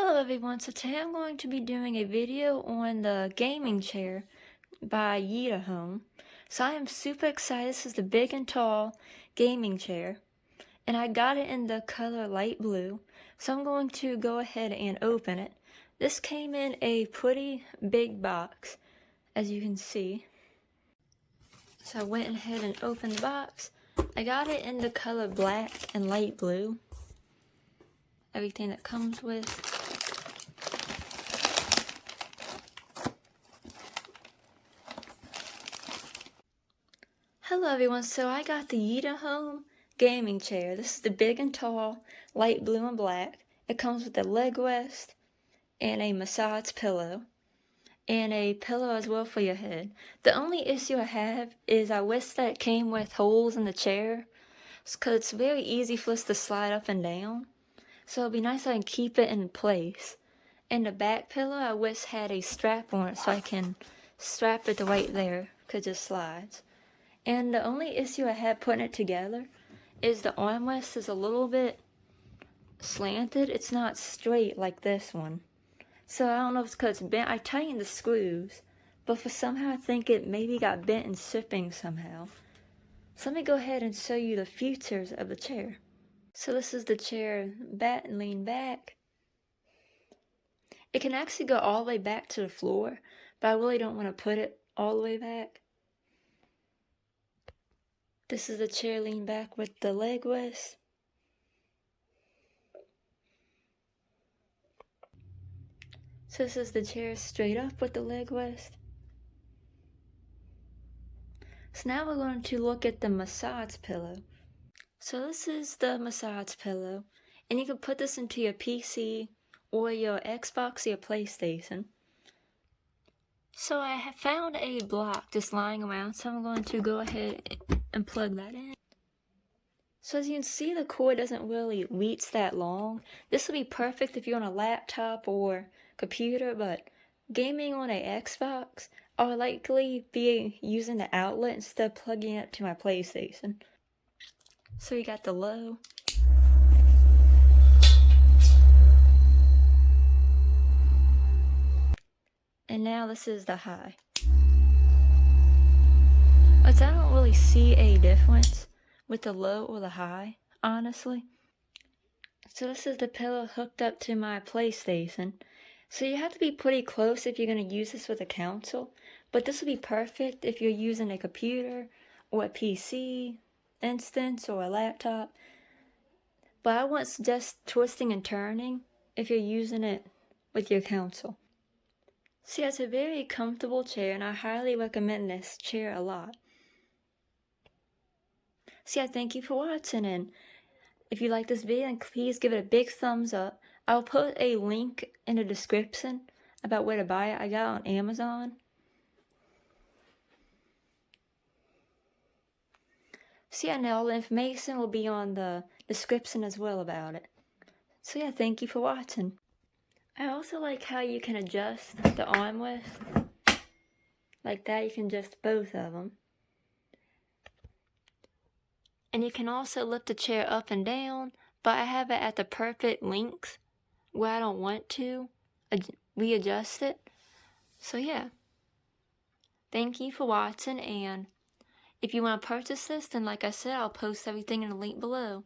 Hello everyone, so today I'm going to be doing a video on the gaming chair by Yitahome. So I am super excited. This is the big and tall gaming chair, and I got it in the color light blue. So I'm going to go ahead and open it. This came in a pretty big box, as you can see. So I went ahead and opened the box. I got it in the color black and light blue. Everything that comes with. Hello everyone, so I got the Yitahome gaming chair. This is the big and tall, light blue and black. It comes with a leg rest and a massage pillow and a pillow as well for your head. The only issue I have is I wish that it came with holes in the chair because it's very easy for us to slide up and down. So it'd be nice if I can keep it in place. And the back pillow I wish had a strap on it so I can strap it right there because it slides. And the only issue I had putting it together is the armrest is a little bit slanted. It's not straight like this one. So I don't know if it's because it's bent. I tightened the screws, but for somehow I think it maybe got bent and shipping somehow. So let me go ahead and show you the features of the chair. So this is the chair back and lean back. It can actually go all the way back to the floor, but I really don't want to put it all the way back. This is the chair lean back with the leg rest. So this is the chair straight up with the leg rest. So now we're going to look at the massage pillow. So this is the massage pillow, and you can put this into your PC or your Xbox or your PlayStation. So I have found a block just lying around, so I'm going to go ahead and plug that in. So as you can see, the cord doesn't really reach that long. This will be perfect if you're on a laptop or computer, but gaming on a Xbox, I'll likely be using the outlet instead of plugging it to my PlayStation. So you got the low. And now this is the high. But I don't really see a difference with the low or the high, honestly. So this is the pillow hooked up to my PlayStation. So you have to be pretty close if you're going to use this with a console. But this will be perfect if you're using a computer or a PC instance or a laptop. But I won't suggest twisting and turning if you're using it with your console. See, it's a very comfortable chair, and I highly recommend this chair a lot. See, I thank you for watching, and if you like this video, please give it a big thumbs up. I'll put a link in the description about where to buy it. I got it on Amazon. So yeah, now all the information will be on the description as well about it. So yeah, thank you for watching. I also like how you can adjust the armrest. Like that, you can adjust both of them. And you can also lift the chair up and down, but I have it at the perfect length where I don't want to readjust it. So yeah, thank you for watching, and if you want to purchase this, then like I said, I'll post everything in the link below.